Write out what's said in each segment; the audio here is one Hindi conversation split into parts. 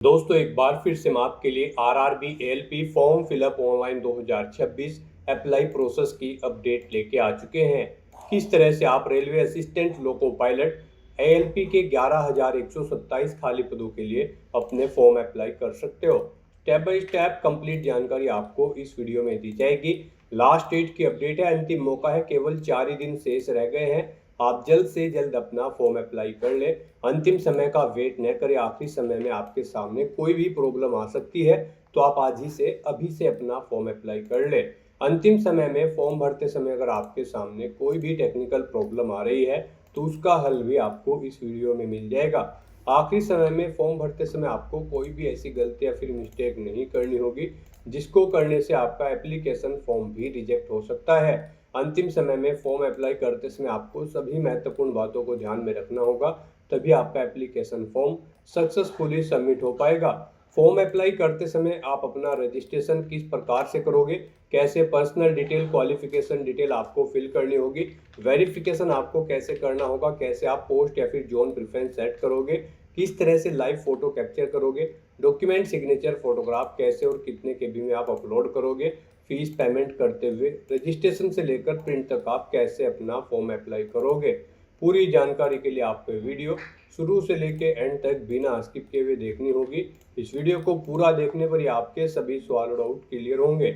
दोस्तों एक बार फिर से मैं आपके लिए RRB ALP form fill up online 2026 apply process की अपडेट लेके आ चुके हैं। किस तरह से आप railway assistant loco pilot ALP के 11,127 खाली पदों के लिए अपने फॉर्म अप्लाई कर सकते हो। स्टेप बाय स्टेप कंप्लीट जानकारी आपको इस वीडियो में दी जाएगी। लास्ट डेट की अपडेट है, अंतिम मौका है, केवल 4 ही दिन शेष रह गए हैं। आप जल्द से जल्द अपना फॉर्म अप्लाई कर ले। अंतिम समय का वेट न करें, आखिरी समय में आपके सामने कोई भी प्रॉब्लम आ सकती है, तो आप आज ही से अभी से अपना फॉर्म अप्लाई कर ले। अंतिम समय में फॉर्म भरते समय अगर आपके सामने कोई भी टेक्निकल प्रॉब्लम आ रही है तो उसका हल भी आपको इस वीडियो में मिल जाएगा। आखिरी समय में फॉर्म भरते समय आपको कोई भी ऐसी गलती या फिर मिस्टेक नहीं करनी होगी जिसको करने से आपका एप्लीकेशन फॉर्म भी रिजेक्ट हो सकता है। अंतिम समय में फॉर्म अप्लाई करते समय आपको सभी महत्वपूर्ण बातों को ध्यान में रखना होगा, तभी आपका एप्लीकेशन फॉर्म सक्सेसफुली सबमिट हो पाएगा। फॉर्म अप्लाई करते समय आप अपना रजिस्ट्रेशन किस प्रकार से करोगे, कैसे पर्सनल डिटेल, क्वालिफिकेशन डिटेल आपको फिल करनी होगी, वेरिफिकेशन आपको कैसे करना होगा, कैसे आप पोस्ट या फिर जोन प्रेफरेंस सेट करोगे, किस तरह से लाइव फोटो कैप्चर करोगे, डॉक्यूमेंट सिग्नेचर फोटोग्राफ कैसे और कितने केबी में आप अपलोड करोगे, फीस पेमेंट करते हुए रजिस्ट्रेशन से लेकर प्रिंट तक आप कैसे अपना फॉर्म अप्लाई करोगे। पूरी जानकारी के लिए आपको वीडियो शुरू से लेकर एंड तक बिना स्किप किए हुए देखनी होगी। इस वीडियो को पूरा देखने पर ही आपके सभी सवाल और डाउट क्लियर होंगे।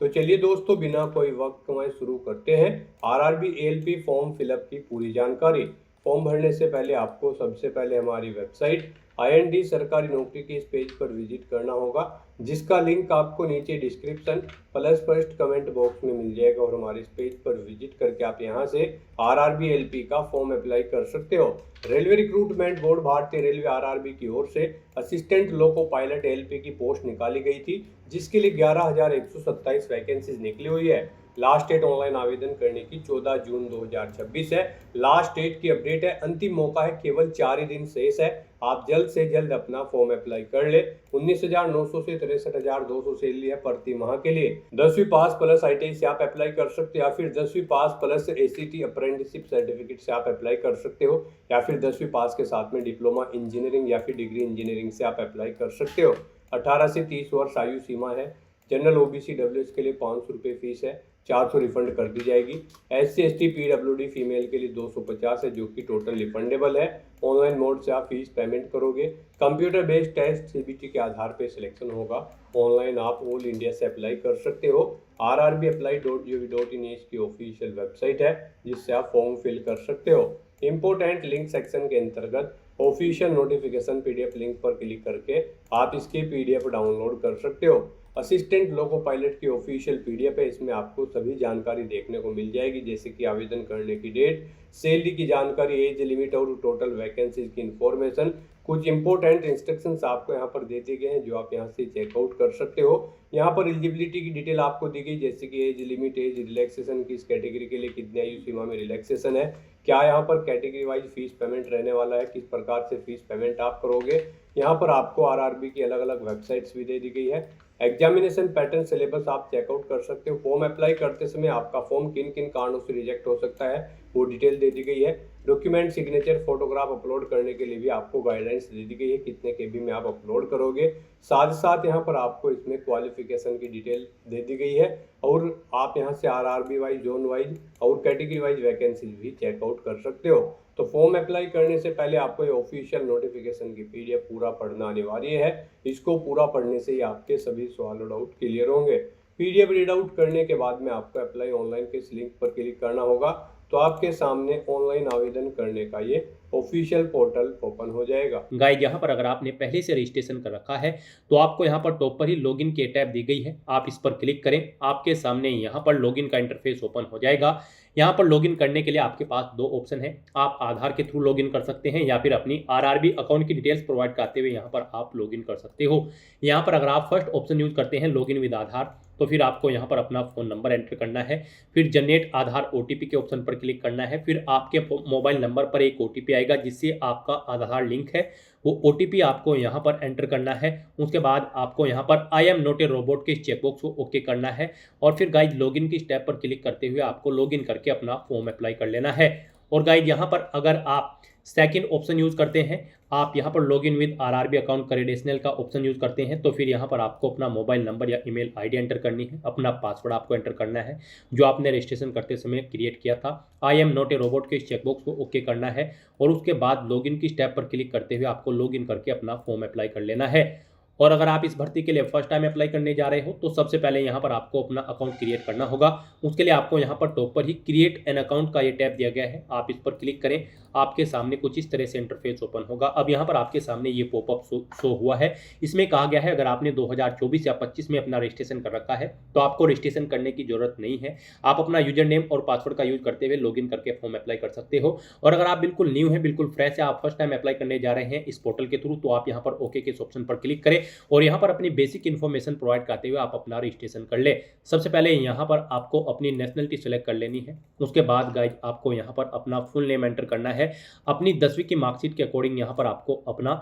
तो चलिए दोस्तों, बिना कोई वक्त गंवाए शुरू करते हैं आरआरबी एएलपी फॉर्म फिलअप की पूरी जानकारी। फॉर्म भरने से पहले आपको सबसे पहले हमारी वेबसाइट आईएनडी सरकारी नौकरी के इस पेज पर विजिट करना होगा, जिसका लिंक आपको नीचे description plus first comment box में मिल जाएगा। और हमारे इस पेज पर विजिट करके आप यहां से आरआरबी एएलपी का फॉर्म अप्लाई कर सकते हो। रेलवे रिक्रूटमेंट बोर्ड भारतीय रेलवे आरआरबी की ओर से असिस्टेंट लोको पायलट एएलपी की पोस्ट निकाली गई थी, जिसके लिए 11,127 वैकेंसीज निकली हुई है। लास्ट डेट ऑनलाइन आवेदन करने की 14 जून 2026 है। लास्ट डेट की अपडेट है, अंतिम मौका है, केवल 4 ही दिन शेष है। आप जल्द से जल्द अपना फॉर्म अप्लाई कर ले। 19,900 से 63,200 सैलरी है प्रति माह के लिए। 10वीं पास प्लस आईटीआई से आप अप्लाई कर सकते हो, या फिर 10वीं पास प्लस एसीटी अप्रेंटिसशिप सर्टिफिकेट से आप अप्लाई कर सकते हो, या फिर 10वीं पास के साथ में डिप्लोमा इंजीनियरिंग या फिर डिग्री इंजीनियरिंग से आप अप्लाई कर सकते हो। 18 से 30 वर्ष आयु सीमा है। जनरल ओबीसी डब्ल्यूएस के लिए 500 रुपये फीस है, 400 रिफंड कर दी जाएगी। SC ST PWD फीमेल के लिए 250 है, जो कि टोटल रिफंडेबल है। ऑनलाइन मोड से आप फीस पेमेंट करोगे। कंप्यूटर बेस्ड टेस्ट सीबीटी के आधार पर सिलेक्शन होगा। ऑनलाइन आप ऑल इंडिया से अप्लाई कर सकते हो। rrbapply.gov.in इसकी ऑफिशियल वेबसाइट है, जिससे आप फॉर्म फिल कर सकते हो। इंपोर्टेंट लिंक सेक्शन के अंतर्गत ऑफिशियल नोटिफिकेशन पीडीएफ लिंक पर क्लिक करके आप इसकी पीडीएफ डाउनलोड कर सकते हो। असिस्टेंट लोको पायलट की ऑफिशियल पीडीएफ है, इसमें आपको सभी जानकारी देखने को मिल जाएगी, जैसे कि आवेदन करने की डेट, सैलरी की जानकारी, एज लिमिट और टोटल वैकेंसीज की इंफॉर्मेशन। कुछ इंपॉर्टेंट इंस्ट्रक्शंस आपको यहाँ पर दे दिए गए हैं, जो आप यहाँ से चेकआउट कर सकते हो। यहाँ पर एलिजिबिलिटी की डिटेल आपको दी गई, जैसे कि एज लिमिट, एज रिलैक्सेशन, किस कैटेगरी के लिए कितने आयु सीमा में रिलैक्सेशन है, क्या यहाँ पर कैटेगरी वाइज फीस पेमेंट रहने वाला है, किस प्रकार से फीस पेमेंट आप करोगे। यहाँ पर आपको आरआरबी की अलग अलग वेबसाइट्स भी दे दी गई है। एग्जामिनेशन पैटर्न सिलेबस आप चेकआउट कर सकते हो। फॉर्म अप्लाई करते समय आपका फॉर्म किन किन कारणों से रिजेक्ट हो सकता है, वो डिटेल दे दी गई है। डॉक्यूमेंट सिग्नेचर फोटोग्राफ अपलोड करने के लिए भी आपको गाइडलाइंस दे दी गई है, कितने केबी में आप अपलोड करोगे। साथ ही साथ यहाँ पर आपको इसमें क्वालिफिकेशन की डिटेल दे दी गई है, और आप यहाँ से आरआरबी वाइज, जोन वाइज और कैटेगरी वाइज वैकेंसीज भी चेकआउट कर सकते हो। तो फॉर्म अप्लाई करने से पहले आपको ये ऑफिशियल नोटिफिकेशन की पीडीएफ पूरा पढ़ना अनिवार्य है। इसको पूरा पढ़ने से ही आपके सभी सवाल और डाउट क्लियर होंगे। पीडीएफ रीड आउट करने के बाद में आपको अप्लाई ऑनलाइन के इस लिंक पर क्लिक करना होगा, तो आपके सामने ऑनलाइन आवेदन करने का ये ऑफिशियल पोर्टल ओपन हो जाएगा। गाइड यहाँ पर अगर आपने पहले से रजिस्ट्रेशन कर रखा है तो आपको यहाँ पर टॉप पर ही लॉगिन की टैब दी गई है, आप इस पर क्लिक करें। आपके सामने यहाँ पर लॉगिन का इंटरफेस ओपन हो जाएगा। यहाँ पर लॉगिन करने के लिए आपके पास दो ऑप्शन है, आप आधार के थ्रू लॉगिन कर सकते हैं, या फिर अपनी आरआरबी अकाउंट की डिटेल्स प्रोवाइड करते हुए यहाँ पर आप लॉगिन कर सकते हो। यहाँ पर अगर आप फर्स्ट ऑप्शन यूज करते हैं लॉगिन विद आधार, तो फिर आपको यहाँ पर अपना फ़ोन नंबर एंटर करना है, फिर जनरेट आधार ओटीपी के ऑप्शन पर क्लिक करना है। फिर आपके मोबाइल नंबर पर एक ओटीपी आएगा, जिससे आपका आधार लिंक है, वो ओटीपी आपको यहाँ पर एंटर करना है। उसके बाद आपको यहाँ पर I am not a robot के चेकबॉक्स को ओके करना है, और फिर गाइड लॉगिन की स्टेप पर क्लिक करते हुए आपको लॉगिन करके अपना फॉर्म अप्लाई कर लेना है। और गाइड यहाँ पर अगर आप सेकंड ऑप्शन यूज़ करते हैं, आप यहाँ पर login with RRB account credential का ऑप्शन यूज़ करते हैं, तो फिर यहाँ पर आपको अपना मोबाइल नंबर या ईमेल आईडी एंटर करनी है, अपना पासवर्ड आपको एंटर करना है जो आपने रजिस्ट्रेशन करते समय क्रिएट किया था। I am not a robot के इस चेकबॉक्स को ओके करना है और उसके बाद लॉगिन की स्टेप पर क्लिक करते हुए आपको लॉगिन करके अपना फॉर्म अप्लाई कर लेना है। और अगर आप इस भर्ती के लिए फर्स्ट टाइम अप्लाई करने जा रहे हो तो सबसे पहले यहाँ पर आपको अपना अकाउंट क्रिएट करना होगा। उसके लिए आपको यहाँ पर टॉप पर ही क्रिएट एन अकाउंट का ये टैब दिया गया है, आप इस पर क्लिक करें, आपके सामने कुछ इस तरह से इंटरफेस ओपन होगा। अब यहाँ पर आपके सामने ये पॉपअप शो हुआ है। इसमें कहा गया है अगर आपने 2024 या 25 में अपना रजिस्ट्रेशन कर रखा है तो आपको रजिस्ट्रेशन करने की जरूरत नहीं है, आप अपना यूजर नेम और पासवर्ड का यूज करते हुए लॉगिन करके फॉर्म अप्लाई कर सकते हो। और अगर आप बिल्कुल न्यू हैं, बिल्कुल फ्रेश है, आप फर्स्ट टाइम अप्लाई करने जा रहे हैं इस पोर्टल के थ्रू, तो आप यहाँ पर ओके के इस ऑप्शन पर क्लिक करें और यहाँ पर अपनी बेसिक इन्फॉर्मेशन प्रोवाइड करते हुए आप अपना रजिस्ट्रेशन कर ले। सबसे पहले यहाँ पर आपको अपनी नेशनलिटी सेलेक्ट कर लेनी है। उसके बाद गाइज आपको यहाँ पर अपना फुल नेम एंटर करना है, अपनी 10वीं की मार्कशीट के अकॉर्डिंग यहाँ पर आपको अपना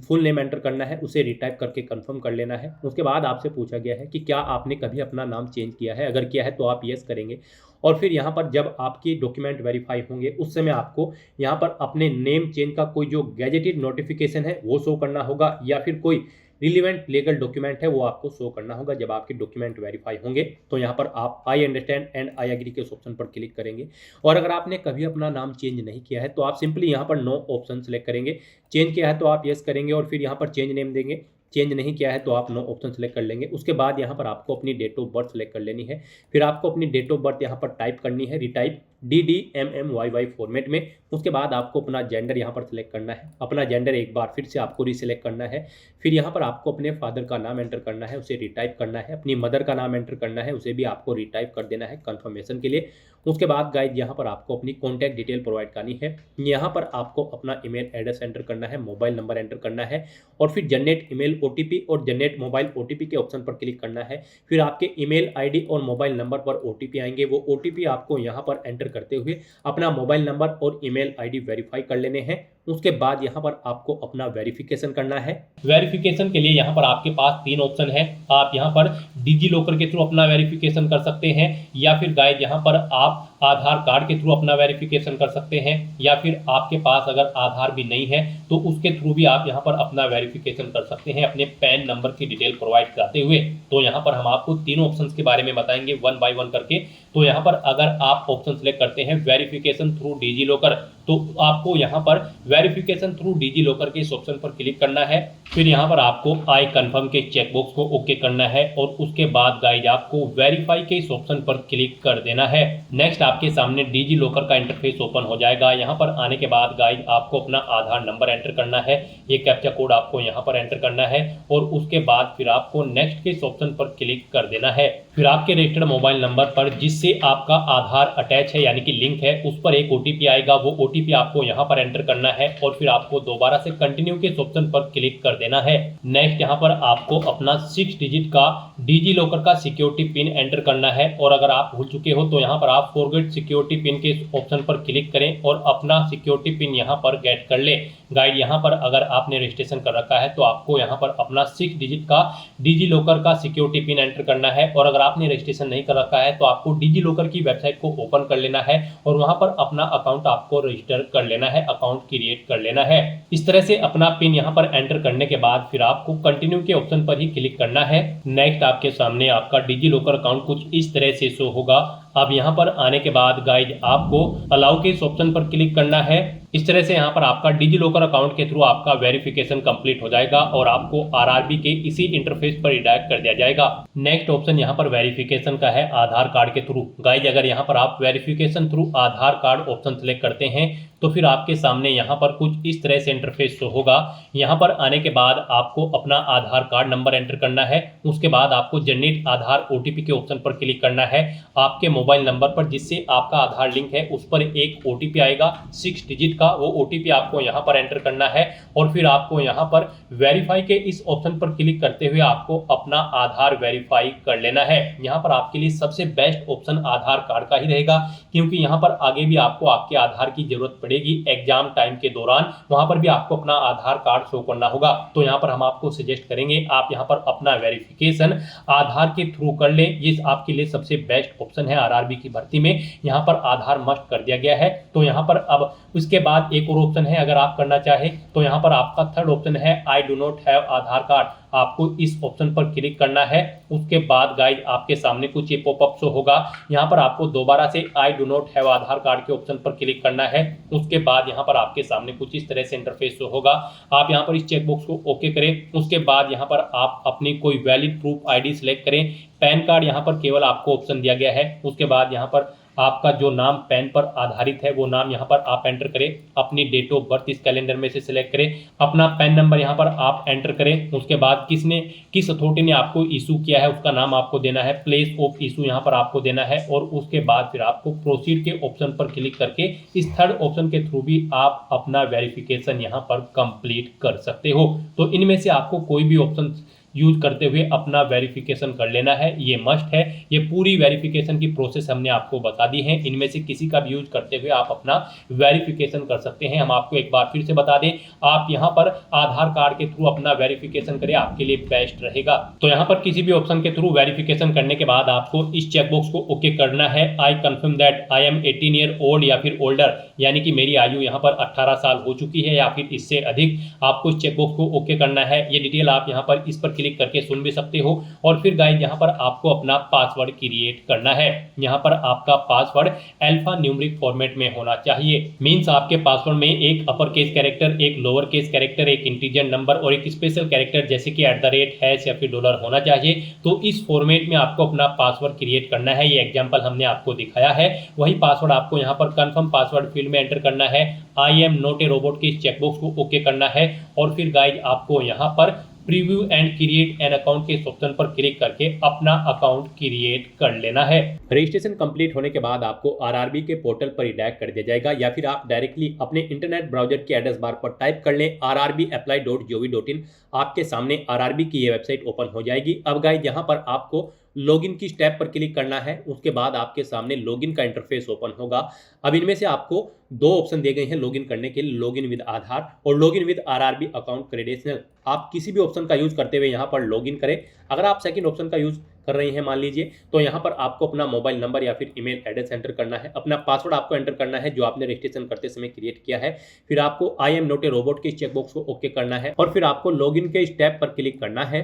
फुल नेम एंटर करना है, उसे रिटाइप करके कंफर्म कर लेना है। उसके बाद आपसे पूछा गया है कि क्या आपने कभी अपना नाम चेंज किया है, अगर किया है तो आप यस करेंगे। और फिर यहाँ पर जब आपकी डॉक्यूमेंट वेरीफाई होंगे उस समय आपको यहाँ पर अपने नेम चेंज का कोई जो गैजेटेड नोटिफिकेशन है वो शो करना होगा या फिर कोई रिलीवेंट लीगल डॉक्यूमेंट है वो आपको शो करना होगा। जब आपके डॉक्यूमेंट वेरीफाई होंगे तो यहाँ पर आप I understand and I agree के ऑप्शन पर क्लिक करेंगे। और अगर आपने कभी अपना नाम चेंज नहीं किया है तो आप सिंपली यहाँ पर नो ऑप्शन सेलेक्ट करेंगे, चेंज किया है तो आप यस करेंगे और फिर यहाँ पर चेंज नेम देंगे, चेंज नहीं किया है तो आप नो ऑप्शन सेलेक्ट कर लेंगे। उसके बाद यहाँ पर आपको अपनी डेट ऑफ बर्थ सेलेक्ट कर लेनी है, फिर आपको अपनी डेट ऑफ बर्थ यहाँ पर टाइप करनी है, रिटाइप DDMMYY फॉर्मेट में। उसके बाद आपको अपना जेंडर यहाँ पर सिलेक्ट करना है, अपना जेंडर एक बार फिर से आपको रीसिलेक्ट करना है। फिर यहाँ पर आपको अपने फादर का नाम एंटर करना है, उसे रिटाइप करना है, अपनी मदर का नाम एंटर करना है, उसे भी आपको रिटाइप कर देना है कंफर्मेशन के लिए। उसके बाद गाइज यहाँ पर आपको अपनी कॉन्टैक्ट डिटेल प्रोवाइड करनी है, यहाँ पर आपको अपना ईमेल एड्रेस एंटर करना है, मोबाइल नंबर एंटर करना है और फिर जनरेट ईमेल OTP और जनरेट मोबाइल OTP के ऑप्शन पर क्लिक करना है। फिर आपके ईमेल आईडी और मोबाइल नंबर पर OTP आएंगे, वो OTP आपको यहाँ पर एंटर करते हुए अपना मोबाइल नंबर और ईमेल आईडी वेरीफाई कर लेने हैं। उसके बाद यहाँ पर आपको अपना वेरिफिकेशन करना है। वेरिफिकेशन के लिए यहाँ पर आपके पास 3 ऑप्शन है, आप यहाँ पर डिजी लॉकर के थ्रू अपना वेरिफिकेशन कर सकते हैं या फिर गाइज यहाँ पर आप आधार कार्ड के थ्रू अपना वेरिफिकेशन कर सकते हैं या फिर आपके पास अगर आधार भी नहीं है तो उसके थ्रू भी आप यहाँ पर अपना वेरिफिकेशन कर सकते हैं अपने पैन नंबर की डिटेल प्रोवाइड कराते हुए। तो यहाँ पर हम आपको तीनों ऑप्शंस के बारे में बताएंगे 1 बाय 1 करके। तो यहाँ पर अगर आप ऑप्शन सेलेक्ट करते हैं वेरिफिकेशन थ्रू डिजी लॉकर तो आपको यहाँ पर वेरिफिकेशन थ्रू डिजी लॉकर के इस ऑप्शन पर क्लिक करना है। फिर यहाँ पर आपको आई कंफर्म के चेकबॉक्स को ओके करना है और उसके बाद गाइज आपको वेरीफाई के इस ऑप्शन पर क्लिक कर देना है। नेक्स्ट आपके सामने डिजी लॉकर का इंटरफेस ओपन हो जाएगा। यहाँ पर आने के बाद गाइज आपको अपना आधार नंबर एंटर करना है, ये कैप्चा कोड आपको यहाँ पर एंटर करना है और उसके बाद फिर आपको नेक्स्ट के इस ऑप्शन पर क्लिक कर देना है। फिर आपके रजिस्टर्ड मोबाइल नंबर पर जिससे आपका आधार अटैच है यानी कि लिंक है उस पर एक OTP आएगा, वो OTP आपको यहाँ पर एंटर करना है और फिर आपको दोबारा से कंटिन्यू के इस ऑप्शन पर क्लिक कर देना है। नेक्स्ट यहाँ पर आपको अपना 6 डिजिट का डिजी लॉकर का सिक्योरिटी पिन एंटर करना है और अगर आप भूल चुके हो तो यहाँ पर आप फॉरगेट सिक्योरिटी पिन के इस ऑप्शन पर क्लिक करें और अपना सिक्योरिटी पिन यहाँ पर गेट कर ले। गाइड यहाँ पर अगर आपने रजिस्ट्रेशन कर रखा है तो आपको यहाँ पर अपना 6 डिजिट का डिजी लॉकर का सिक्योरिटी पिन एंटर करना है और अगर आपने रजिस्ट्रेशन नहीं कर रखा है तो आपको डिजी लॉकर की वेबसाइट को ओपन कर लेना है और वहां पर अपना अकाउंट आपको रजिस्टर कर लेना है, अकाउंट क्रिएट कर लेना है। इस तरह से अपना पिन यहाँ पर एंटर करने के बाद फिर आपको कंटिन्यू के ऑप्शन पर ही क्लिक करना है। नेक्स्ट आपके सामने आपका डिजी लॉकर अकाउंट कुछ इस तरह से शो होगा। अब यहाँ पर आने के बाद गाइज आपको अलाउ के इस ऑप्शन पर क्लिक करना है। इस तरह से यहाँ पर आपका डिजी लॉकर अकाउंट के थ्रू आपका वेरिफिकेशन कंप्लीट हो जाएगा और आपको आरआरबी के इसी इंटरफेस पर रिडायरेक्ट कर दिया जाएगा। नेक्स्ट ऑप्शन यहाँ पर वेरिफिकेशन का है आधार कार्ड के थ्रू। गाइज अगर यहाँ पर आप वेरिफिकेशन थ्रू आधार कार्ड ऑप्शन सेलेक्ट करते हैं तो फिर आपके सामने यहाँ पर कुछ इस तरह से इंटरफेस शो होगा। यहाँ पर आने के बाद आपको अपना आधार कार्ड नंबर एंटर करना है, उसके बाद आपको जनरेट आधार OTP के ऑप्शन पर क्लिक करना है। आपके मोबाइल नंबर पर जिससे आपका आधार लिंक है उस पर एक OTP आएगा 6 डिजिट का, वो OTP आपको यहाँ पर एंटर करना है और फिर आपको यहाँ पर वेरीफाई के इस ऑप्शन पर क्लिक करते हुए आपको अपना आधार वेरीफाई कर लेना है। यहाँ पर आपके लिए सबसे बेस्ट ऑप्शन आधार कार्ड का ही रहेगा क्योंकि यहाँ पर आगे भी आपको आपके आधार की जरूरत पड़ेगी एग्जाम टाइम के दौरान, वहां पर भी आपको अपना आधार कार्ड शो करना होगा। तो यहाँ पर हम आपको सजेस्ट करेंगे आप यहाँ पर अपना वेरिफिकेशन आधार के थ्रू कर लें, ये आपके लिए सबसे बेस्ट ऑप्शन है। आरआरबी की भर्ती में यहाँ पर आधार मस्ट कर दिया गया है। तो यहाँ पर अब उसके बाद बाद एक और ऑप्शन है, अगर आप करना चाहें तो यहाँ पर आपका थर्ड ऑप्शन है I do not have Aadhaar card. आपको इस ऑप्शन पर क्लिक करना है। उसके बाद गाइज आपके सामने कुछ ये पॉपअप शो होगा। यहाँ पर आपको दोबारा से I do not have Aadhaar card के ऑप्शन पर क्लिक करना है। उसके बाद यहाँ पर आपके सामने कुछ इस तरह से इंटरफेस शो होगा। आप यहाँ पर इस चेकबॉक्स को ओके करें। उसके बाद यहाँ पर आप अपनी कोई वैलिड प्रूफ आईडी सिलेक्ट करें। पैन कार्ड यहाँ पर केवल आपको ऑप्शन दिया गया है। उसके बाद यहाँ पर आपका जो नाम पैन पर आधारित है वो नाम यहाँ पर आप एंटर करें। अपनी डेट ऑफ बर्थ इस कैलेंडर में से सिलेक्ट करें। अपना पैन नंबर यहाँ पर आप एंटर करें। उसके बाद किस अथॉरिटी ने आपको इशू किया है उसका नाम आपको देना है। प्लेस ऑफ इशू यहाँ पर आपको देना है। और उसके बाद फिर आपको प्रोसीड के ऑप्शन पर क्लिक करके इस थर्ड ऑप्शन के थ्रू भी आप अपना वेरिफिकेशन यहाँ पर कंप्लीट कर सकते हो। तो इनमें से आपको कोई भी ऑप्शन यूज करते हुए अपना वेरिफिकेशन कर लेना है, ये मस्ट है। ये पूरी वेरिफिकेशन की प्रोसेस हमने आपको बता दी है। इनमें से किसी का भी यूज करते हुए आप अपना वेरिफिकेशन कर सकते हैं। हम आपको एक बार फिर से बता दें, आप यहाँ पर आधार कार्ड के थ्रू अपना वेरिफिकेशन करें, आपके लिए बेस्ट रहेगा। तो यहाँ पर किसी भी ऑप्शन के थ्रू वेरिफिकेशन करने के बाद आपको इस चेकबॉक्स को ओके करना है। I confirm that I am 18 year old या फिर ओल्डर, यानी कि मेरी आयु यहाँ पर 18 साल हो चुकी है या फिर इससे अधिक। आपको इस चेकबॉक्स को ओके करना है। ये डिटेल आप यहाँ पर इस पर क्लिक करके सुन भी सकते हो। और फिर गाइस यहाँ पर आपको अपना पासवर्ड क्रिएट करना है। यहाँ पर आपका पासवर्ड अल्फा न्यूमेरिक फॉर्मेट में होना चाहिए। मींस आपके पासवर्ड में एक अपर केस कैरेक्टर, एक लोअर केस कैरेक्टर, एक इंटीजर नंबर और एक स्पेशल कैरेक्टर जैसे कि @ या फिर डॉलर होना चाहिए। तो इस फॉर्मेट में आपको अपना पासवर्ड क्रिएट करना है। ये एग्जांपल हमने आपको दिखाया है। वही पासवर्ड आपको यहाँ पर कंफर्म पासवर्ड फील्ड में एंटर करना है। I am not a robot के इस चेकबॉक्स को ओके करना है। और फिर गाइस आपको यहाँ पर preview and create an account के इस ऑप्शन पर क्लिक करके अपना अकाउंट क्रिएट कर लेना है। रजिस्ट्रेशन कंप्लीट होने के बाद आपको आरआरबी के पोर्टल पर रिडायरेक्ट कर दिया जाएगा, या फिर आप डायरेक्टली अपने इंटरनेट ब्राउजर के एड्रेस बार पर टाइप कर लें rrbapply.gov.in। आपके सामने आरआरबी की ये वेबसाइट ओपन हो जाएगी। अब गाइस यहाँ पर आपको लॉगिन की स्टेप पर क्लिक करना है। उसके बाद आपके सामने लॉगिन का इंटरफेस ओपन होगा। अब इनमें से आपको दो ऑप्शन दिए गए हैं लॉगिन करने के लिए, लॉगिन विद आधार और login with RRB account credential. आप किसी भी ऑप्शन का यूज करते हुए यहाँ पर लॉगिन करें। अगर आप सेकंड ऑप्शन का यूज कर रही हैं मान लीजिए, तो यहाँ पर आपको अपना मोबाइल नंबर या फिर ईमेल एड्रेस एंटर करना है। अपना पासवर्ड आपको एंटर करना है जो आपने रजिस्ट्रेशन करते समय क्रिएट किया है। फिर आपको I am not a robot के चेकबॉक्स को ओके करना है और फिर आपको लॉगिन के स्टेप पर क्लिक करना है।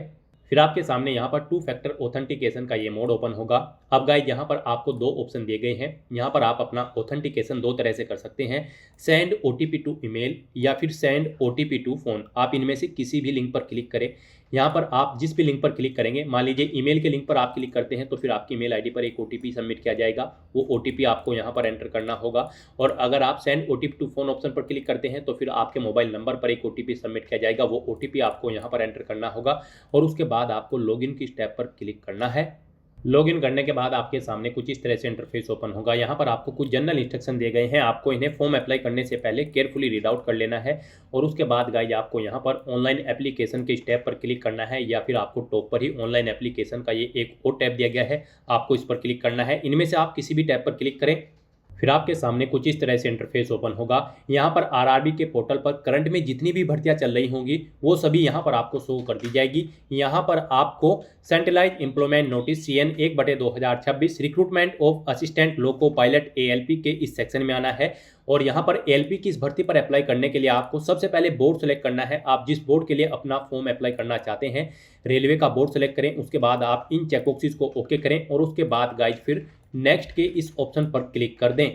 फिर आपके सामने यहाँ पर 2 फैक्टर ऑथेंटिकेशन का ये मोड ओपन होगा। अब गाइस यहाँ पर आपको दो ऑप्शन दिए गए हैं। यहाँ पर आप अपना ऑथेंटिकेशन दो तरह से कर सकते हैं, सेंड ओटीपी टू ईमेल या फिर सेंड ओटीपी टू फोन। आप इनमें से किसी भी लिंक पर क्लिक करें। यहाँ पर आप जिस भी लिंक पर क्लिक करेंगे, मान लीजिए ईमेल के लिंक पर आप क्लिक करते हैं तो फिर आपकी ईमेल आईडी पर एक ओटीपी सबमिट किया जाएगा। वो ओटीपी आपको यहाँ पर एंटर करना होगा। और अगर आप send OTP to phone option पर क्लिक करते हैं तो फिर आपके मोबाइल नंबर पर एक ओटीपी सबमिट किया जाएगा। वो ओटीपी आपको यहाँ पर एंटर करना होगा और उसके बाद आपको लॉगिन की स्टेप पर क्लिक करना है। लॉगिन करने के बाद आपके सामने कुछ इस तरह से इंटरफेस ओपन होगा। यहाँ पर आपको कुछ जनरल इंस्ट्रक्शन दिए गए हैं। आपको इन्हें फॉर्म अप्लाई करने से पहले केयरफुली रीड आउट कर लेना है। और उसके बाद गाइस आपको यहाँ पर ऑनलाइन एप्लीकेशन के स्टेप पर क्लिक करना है, या फिर आपको टॉप पर ही ऑनलाइन एप्लीकेशन का ये एक और टैब दिया गया है, आपको इस पर क्लिक करना है। इनमें से आप किसी भी टैब पर क्लिक करें। फिर आपके सामने कुछ इस तरह से इंटरफेस ओपन होगा। यहाँ पर आरआरबी के पोर्टल पर करंट में जितनी भी भर्तियां चल रही होंगी वो सभी यहाँ पर आपको शो कर दी जाएगी। यहाँ पर आपको centralise employment notice CN 1/2026 recruitment of assistant loco pilot ALP के इस सेक्शन में आना है। और यहाँ पर ALP की इस भर्ती पर अप्लाई करने के लिए आपको सबसे पहले बोर्ड सेलेक्ट करना है। आप जिस बोर्ड के लिए अपना फॉर्म अप्लाई करना चाहते हैं, रेलवे का बोर्ड सेलेक्ट करें। उसके बाद आप इन चेकबॉक्सेस को ओके करें और उसके बाद गाइस फिर नेक्स्ट के इस ऑप्शन पर क्लिक कर दें।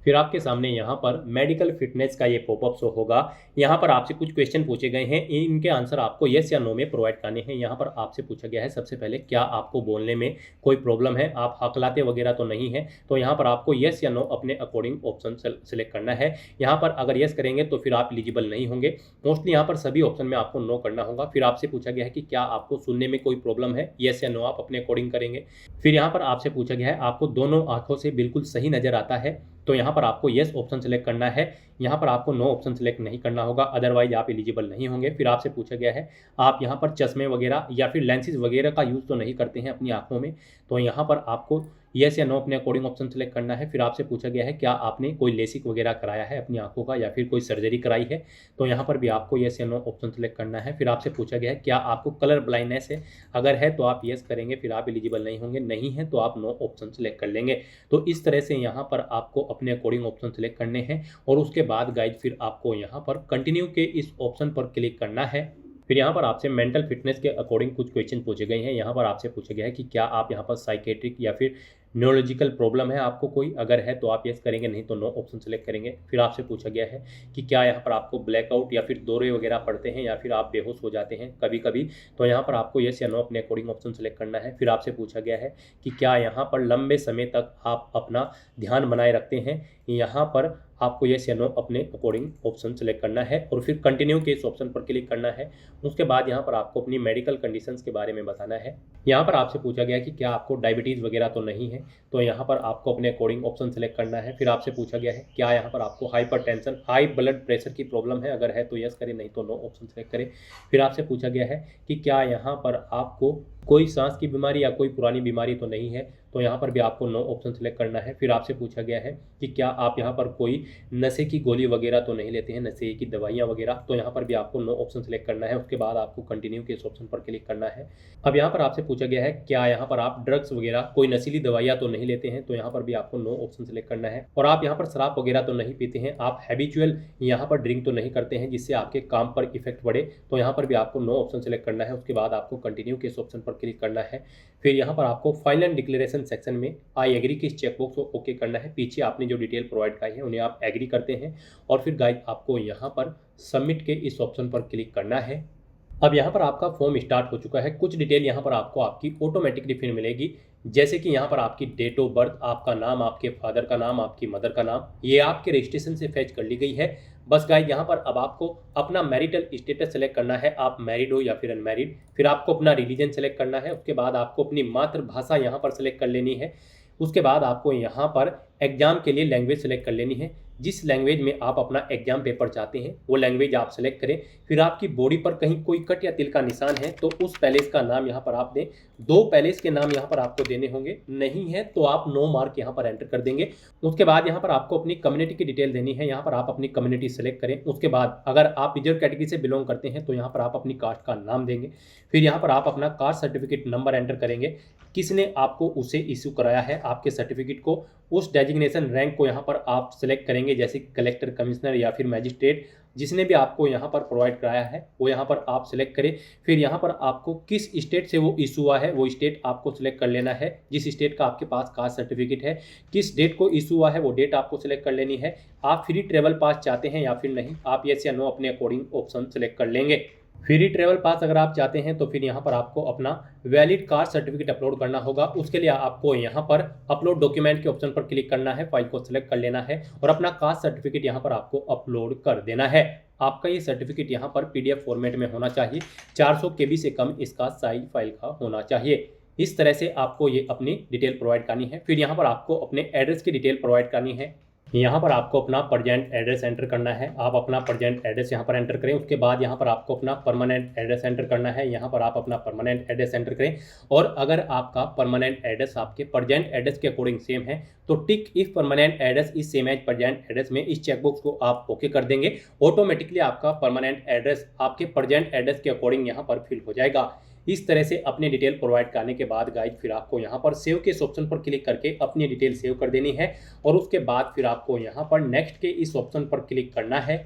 फिर आपके सामने यहाँ पर मेडिकल फिटनेस का ये पॉपअप शो होगा। यहाँ पर आपसे कुछ क्वेश्चन पूछे गए हैं, इनके आंसर आपको येस या नो में प्रोवाइड करने हैं। यहाँ पर आपसे पूछा गया है सबसे पहले, क्या आपको बोलने में कोई प्रॉब्लम है, आप हकलाते वगैरह तो नहीं है। तो यहाँ पर आपको येस या नो अपने अकॉर्डिंग ऑप्शन सेलेक्ट करना है। यहाँ पर अगर येस करेंगे तो फिर आप एलिजिबल नहीं होंगे। मोस्टली यहाँ पर सभी ऑप्शन में आपको नो करना होगा। फिर आपसे पूछा गया है कि क्या आपको सुनने में कोई प्रॉब्लम है, येस या नो आप अपने अकॉर्डिंग करेंगे। फिर यहाँ पर आपसे पूछा गया है आपको दोनों आंखों से बिल्कुल सही नजर आता है, तो यहाँ पर आपको येस ऑप्शन सेलेक्ट करना है। यहाँ पर आपको नो ऑप्शन सेलेक्ट नहीं करना होगा, अदरवाइज आप एलिजिबल नहीं होंगे। फिर आपसे पूछा गया है आप यहाँ पर चश्मे वगैरह या फिर लेंसेज वगैरह का यूज़ तो नहीं करते हैं अपनी आंखों में, तो यहाँ पर आपको येस या नो अपने अकॉर्डिंग ऑप्शन सेलेक्ट करना है। फिर आपसे पूछा गया है क्या आपने कोई लेसिक वगैरह कराया है अपनी आंखों का या फिर कोई सर्जरी कराई है, तो यहाँ पर भी आपको येस या नो ऑप्शन सेलेक्ट करना है। फिर आपसे पूछा गया है क्या आपको कलर ब्लाइंडनेस है, अगर है तो आप येस करेंगे, फिर आप एलिजिबल नहीं होंगे, नहीं है तो आप नो ऑप्शन सेलेक्ट कर लेंगे। तो इस तरह से यहाँ पर आपको अपने अकॉर्डिंग ऑप्शन सेलेक्ट करने हैं और उसके बाद गाइज फिर आपको यहाँ पर कंटिन्यू के इस ऑप्शन पर क्लिक करना है। फिर यहाँ पर आपसे मेंटल फिटनेस के अकॉर्डिंग कुछ क्वेश्चन पूछे गए हैं। यहाँ पर आपसे पूछा गया है कि क्या आप यहाँ पर साइकेट्रिक या फिर न्यूरोलॉजिकल प्रॉब्लम है आपको कोई, अगर है तो आप यस करेंगे, नहीं तो नो ऑप्शन सेलेक्ट करेंगे। फिर आपसे पूछा गया है कि क्या यहाँ पर आपको ब्लैकआउट या फिर दौरे वगैरह पड़ते हैं या फिर आप बेहोश हो जाते हैं कभी कभी, तो यहाँ पर आपको यस या नो अपने अकॉर्डिंग ऑप्शन सेलेक्ट करना है। फिर आपसे पूछा गया है कि क्या यहाँ पर लंबे समय तक आप अपना ध्यान बनाए रखते हैं, यहाँ पर आपको येस या नो अपने अकॉर्डिंग ऑप्शन सेलेक्ट करना है और फिर कंटिन्यू के इस ऑप्शन पर क्लिक करना है। उसके बाद यहाँ पर आपको अपनी मेडिकल कंडीशंस के बारे में बताना है। यहाँ पर आपसे पूछा गया कि क्या आपको डायबिटीज़ वगैरह तो नहीं है, तो यहाँ पर आपको अपने अकॉर्डिंग ऑप्शन सेलेक्ट करना है। फिर आपसे पूछा गया है क्या यहाँ पर आपको हाइपरटेंशन हाई ब्लड प्रेशर की प्रॉब्लम है, अगर है तो यस करें, नहीं तो नो ऑप्शन सेलेक्ट करें। फिर आपसे पूछा गया है कि क्या यहाँ पर आपको कोई सांस की बीमारी या कोई पुरानी बीमारी तो नहीं है, तो यहाँ पर भी आपको नो ऑप्शन सेलेक्ट करना है। फिर आपसे पूछा गया है कि क्या आप यहाँ पर कोई नशे की गोली वगैरह तो नहीं लेते हैं, नशे की दवाइयाँ वगैरह, तो यहाँ पर भी आपको नो ऑप्शन सेलेक्ट करना है। उसके बाद आपको कंटिन्यू के इस ऑप्शन पर क्लिक करना है। अब यहाँ पर आपसे पूछा गया है क्या यहाँ पर आप ड्रग्स वगैरह कोई नशीली दवाइयाँ तो नहीं लेते हैं, तो यहाँ पर भी आपको नो ऑप्शन सेलेक्ट करना है। और आप यहाँ पर शराब वगैरह तो नहीं पीते हैं, आप हैबिचुअल यहाँ पर ड्रिंक तो नहीं करते हैं जिससे आपके काम पर इफेक्ट पड़े, तो यहाँ पर भी आपको नो ऑप्शन सेलेक्ट करना है। उसके बाद आपको कंटिन्यू के इस ऑप्शन पर क्लिक करना है। फिर यहाँ पर आपको फाइनल डिक्लेरेशन सेक्शन में आई एग्री के इस चेकबॉक्स को ओके करना है। पीछे आपने जो डिटेल प्रोवाइड कराई है उन्हें आप एग्री करते हैं और फिर गाइस आपको यहाँ पर सबमिट के इस ऑप्शन पर क्लिक करना है। अब यहाँ पर आपका फॉर्म स्टार्ट हो चुका है। कुछ डिटेल यहाँ पर आपको आपकी ऑटोमेटिकली फिर मिलेगी, जैसे कि यहाँ पर आपकी डेट ऑफ बर्थ, आपका नाम, आपके फादर का नाम, आपकी मदर का नाम, ये आपके रजिस्ट्रेशन से फैच कर ली गई है। बस गाइस यहाँ पर अब आपको अपना मैरिटल स्टेटस सेलेक्ट करना है, आप मैरिड हो या फिर अनमैरिड। फिर आपको अपना रिलीजन सेलेक्ट करना है। उसके बाद आपको अपनी मातृभाषा यहाँ पर सेलेक्ट कर लेनी है। उसके बाद आपको यहाँ पर एग्जाम के लिए लैंग्वेज सेलेक्ट कर लेनी है। जिस लैंग्वेज में आप अपना एग्जाम पेपर चाहते हैं वो लैंग्वेज आप सेलेक्ट करें। फिर आपकी बॉडी पर कहीं कोई कट या तिल का निशान है तो उस पैलेस का नाम यहाँ पर आप दें। 2 पैलेस के नाम यहाँ पर आपको देने होंगे, नहीं है तो आप नो मार्क यहाँ पर एंटर कर देंगे। उसके बाद यहाँ पर आपको अपनी कम्युनिटी की डिटेल देनी है। यहाँ पर आप अपनी कम्युनिटी सेलेक्ट करें। उसके बाद अगर आप रिजर्व कैटेगरी से बिलोंग करते हैं तो यहाँ पर आप अपनी कास्ट का नाम देंगे। फिर यहाँ पर आप अपना कास्ट सर्टिफिकेट नंबर एंटर करेंगे, किसने आपको उसे इशू कराया है आपके सर्टिफिकेट को, उस डेजिग्नेशन रैंक को यहाँ पर आप सेलेक्ट करेंगे, जैसे कलेक्टर, कमिश्नर या फिर मैजिस्ट्रेट, जिसने भी आपको यहाँ पर प्रोवाइड कराया है वो यहाँ पर आप सेलेक्ट करें। फिर यहाँ पर आपको किस स्टेट से वो इशू हुआ है वो स्टेट आपको सेलेक्ट कर लेना है। जिस स्टेट का आपके पास कास्ट सर्टिफिकेट है, किस डेट को इशू हुआ है वो डेट आपको सेलेक्ट कर लेनी है। आप फ्री ट्रेवल पास चाहते हैं या फिर नहीं, आप येस या नो अपने अकॉर्डिंग ऑप्शन सेलेक्ट कर लेंगे। फ्री ट्रेवल पास अगर आप चाहते हैं तो फिर यहाँ पर आपको अपना वैलिड कास्ट सर्टिफिकेट अपलोड करना होगा। उसके लिए आपको यहाँ पर अपलोड डॉक्यूमेंट के ऑप्शन पर क्लिक करना है, फाइल को सिलेक्ट कर लेना है और अपना कास्ट सर्टिफिकेट यहाँ पर आपको अपलोड कर देना है। आपका ये सर्टिफिकेट यहाँ पर PDF फॉर्मेट में होना चाहिए, 400 KB से कम इसका साइज फाइल का होना चाहिए। इस तरह से आपको ये अपनी डिटेल प्रोवाइड करनी है। फिर यहाँ पर आपको अपने एड्रेस की डिटेल प्रोवाइड करनी है। यहाँ पर आपको अपना प्रेजेंट एड्रेस एंटर करना है। आप अपना प्रेजेंट एड्रेस यहाँ पर एंटर करें। उसके बाद यहाँ पर आपको अपना परमानेंट एड्रेस एंटर करना है। यहाँ पर आप अपना परमानेंट एड्रेस एंटर करें और अगर आपका परमानेंट एड्रेस आपके प्रेजेंट एड्रेस के अकॉर्डिंग सेम है तो tick if permanent address is same as present address में इस चेकबॉक्स को आप ओके कर देंगे। ऑटोमेटिकली आपका परमानेंट एड्रेस आपके प्रेजेंट एड्रेस के अकॉर्डिंग यहाँ पर फिल हो जाएगा। इस तरह से अपनी डिटेल प्रोवाइड करने के बाद गाइज फिर आपको यहाँ पर सेव के इस ऑप्शन पर क्लिक करके अपनी डिटेल सेव कर देनी है और उसके बाद फिर आपको यहाँ पर नेक्स्ट के इस ऑप्शन पर क्लिक करना है।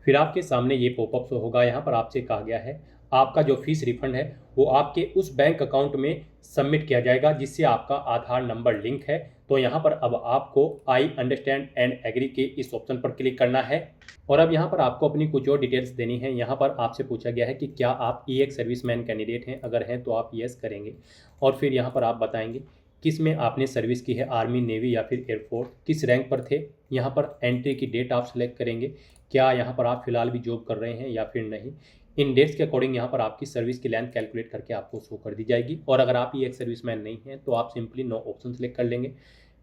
फिर आपके सामने ये पॉपअप शो होगा। यहाँ पर आपसे कहा गया है आपका जो फीस रिफंड है वो आपके उस बैंक अकाउंट में सबमिट किया जाएगा जिससे आपका आधार नंबर लिंक है। तो यहाँ पर अब आपको आई अंडरस्टैंड एंड एग्री के इस ऑप्शन पर क्लिक करना है और अब यहाँ पर आपको अपनी कुछ और डिटेल्स देनी है। यहाँ पर आपसे पूछा गया है कि क्या आप EX सर्विसमैन कैंडिडेट हैं, अगर हैं तो आप यस करेंगे और फिर यहाँ पर आप बताएंगे किस में आपने सर्विस की है, आर्मी, नेवी या फिर एयरफोर्स, किस रैंक पर थे। यहाँ पर एंट्री की डेट आप सेलेक्ट करेंगे, क्या यहाँ पर आप फिलहाल भी जॉब कर रहे हैं या फिर नहीं। इन डेट्स के अकॉर्डिंग यहाँ पर आपकी सर्विस की लेंथ कैलकुलेट करके आपको शो कर दी जाएगी और अगर आप EX सर्विसमैन नहीं हैं तो आप सिंपली नो ऑप्शन सेलेक्ट कर लेंगे।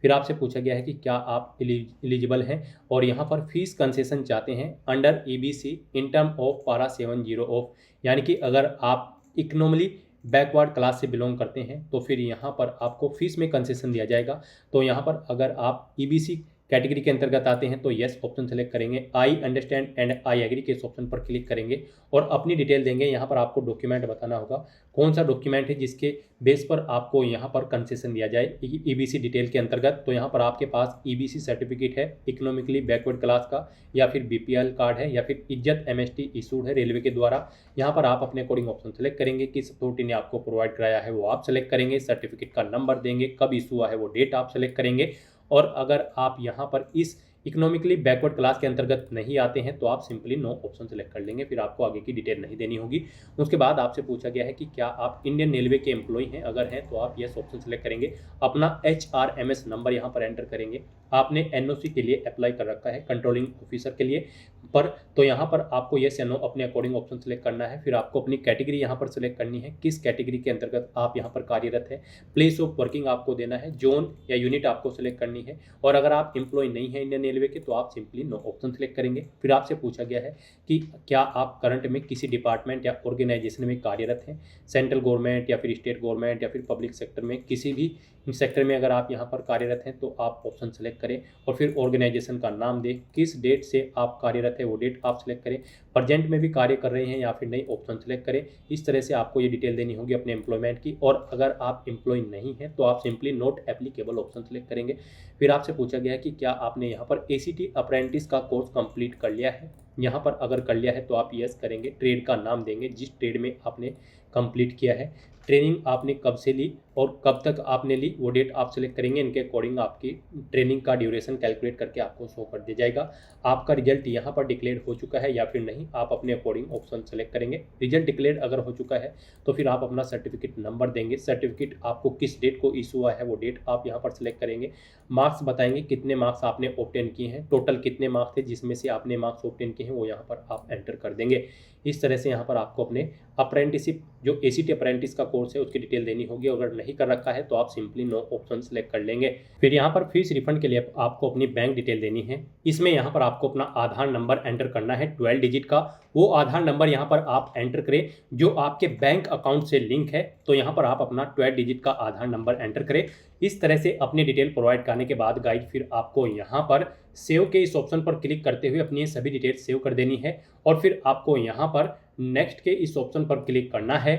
फिर आपसे पूछा गया है कि क्या आप एलिजिबल हैं और यहाँ पर फीस कंसेशन चाहते हैं under EBC in term of पारा 70 ऑफ, यानी कि अगर आप इकोनॉमी बैकवर्ड क्लास से बिलोंग करते हैं तो फिर यहाँ पर आपको फीस में कंसेशन दिया जाएगा। तो यहाँ पर अगर आप ईबीसी कैटेगरी के अंतर्गत आते हैं तो यस ऑप्शन सेलेक्ट करेंगे, I understand and I agree के इस ऑप्शन पर क्लिक करेंगे और अपनी डिटेल देंगे। यहाँ पर आपको डॉक्यूमेंट बताना होगा कौन सा डॉक्यूमेंट है जिसके बेस पर आपको यहाँ पर कंसेशन दिया जाए ईबीसी डिटेल के अंतर्गत। तो यहाँ पर आपके पास ईबीसी सर्टिफिकेट है इकोनॉमिकली बैकवर्ड क्लास का, या फिर बीपीएल कार्ड है, या फिर इज्जत एमएसटी इशूड है रेलवे के द्वारा। यहाँ पर आप अपने अकॉर्डिंग ऑप्शन सेलेक्ट करेंगे, किस अथॉरिटी ने आपको प्रोवाइड कराया है वो आप सेलेक्ट करेंगे, सर्टिफिकेट का नंबर देंगे, कब इशू हुआ है वो डेट आप सेलेक्ट करेंगे। और अगर आप यहाँ पर इस इकोनॉमिकली बैकवर्ड क्लास के अंतर्गत नहीं आते हैं तो आप सिंपली नो ऑप्शन सेलेक्ट कर लेंगे, फिर आपको आगे की डिटेल नहीं देनी होगी। उसके बाद आपसे पूछा गया है कि क्या आप इंडियन रेलवे के एम्प्लॉय हैं, अगर हैं तो आप यस ऑप्शन सेलेक्ट करेंगे, अपना HRMS नंबर यहाँ पर एंटर करेंगे। आपने NOC के लिए अप्लाई कर रखा है कंट्रोलिंग ऑफिसर के लिए पर, तो यहाँ पर आपको यस या नो अपने अकॉर्डिंग ऑप्शन सेलेक्ट करना है। फिर आपको अपनी कैटेगरी यहाँ पर सेलेक्ट करनी है, किस कैटेगरी के अंतर्गत आप यहाँ पर कार्यरत है, प्लेस ऑफ वर्किंग आपको देना है, जोन या यूनिट आपको सेलेक्ट करनी है। और अगर आप एम्प्लॉय नहीं है इंडियन रेलवे के तो आप सिंपली नो ऑप्शन सेलेक्ट करेंगे। फिर आपसे पूछा गया है कि क्या आप करंट में किसी डिपार्टमेंट या ऑर्गेनाइजेशन में कार्यरत हैं, सेंट्रल गवर्नमेंट या फिर स्टेट गवर्नमेंट या फिर पब्लिक सेक्टर में, किसी भी सेक्टर में अगर आप यहाँ पर कार्यरत हैं तो आप ऑप्शन सेलेक्ट करें और फिर ऑर्गेनाइजेशन का नाम दें, किस डेट से आप कार्यरत है वो डेट आप सेलेक्ट करें, प्रेजेंट में भी कार्य कर रहे हैं या फिर नहीं ऑप्शन सेलेक्ट करें। इस तरह से आपको ये डिटेल देनी होगी अपने एम्प्लॉयमेंट की। और अगर आप एम्प्लॉय नहीं हैं तो आप simply not applicable option select करेंगे। फिर आपसे पूछा गया है कि क्या आपने यहाँ पर ACT अप्रेंटिस का कोर्स कंप्लीट कर लिया है, यहाँ पर अगर कर लिया है तो आप यस करेंगे, ट्रेड का नाम देंगे जिस ट्रेड में आपने कंप्लीट किया है, ट्रेनिंग आपने कब से ली और कब तक आपने ली वो डेट आप सेलेक्ट करेंगे। इनके अकॉर्डिंग आपकी ट्रेनिंग का ड्यूरेशन कैलकुलेट करके आपको शो कर दिया जाएगा। आपका रिजल्ट यहाँ पर डिक्लेयर हो चुका है या फिर नहीं, आप अपने अकॉर्डिंग ऑप्शन सेलेक्ट करेंगे। रिजल्ट डिक्लेयर अगर हो चुका है तो फिर आप अपना सर्टिफिकेट नंबर देंगे, सर्टिफिकेट आपको किस डेट को इशू हुआ है वो डेट आप यहाँ पर सेलेक्ट करेंगे। मार्क्स बताएंगे कितने मार्क्स आपने ऑब्टेन किए हैं, टोटल कितने मार्क्स थे जिसमें से आपने मार्क्स ऑब्टेन किए हैं वो यहाँ पर आप एंटर कर देंगे। इस तरह से यहाँ पर आपको अपने अप्रेंटिसिप जो ACT अप्रेंटिस का कोर्स है उसकी डिटेल देनी होगी। अगर नहीं कर रखा है तो आप सिंपली नो ऑप्शन सेलेक्ट कर लेंगे। फिर यहाँ पर फीस रिफंड के लिए आपको अपनी बैंक डिटेल देनी है। इसमें यहाँ पर आपको अपना आधार नंबर एंटर करना है 12 डिजिट का। वो आधार नंबर यहाँ पर आप एंटर करें जो आपके बैंक अकाउंट से लिंक है। तो यहाँ पर आप अपना 12 डिजिट का आधार नंबर एंटर करें। इस तरह से अपनी डिटेल प्रोवाइड करने के बाद गाइड फिर आपको यहाँ पर सेव के इस ऑप्शन पर क्लिक करते हुए अपनी सभी डिटेल सेव कर देनी है और फिर आपको यहाँ पर नेक्स्ट के इस ऑप्शन पर क्लिक करना है।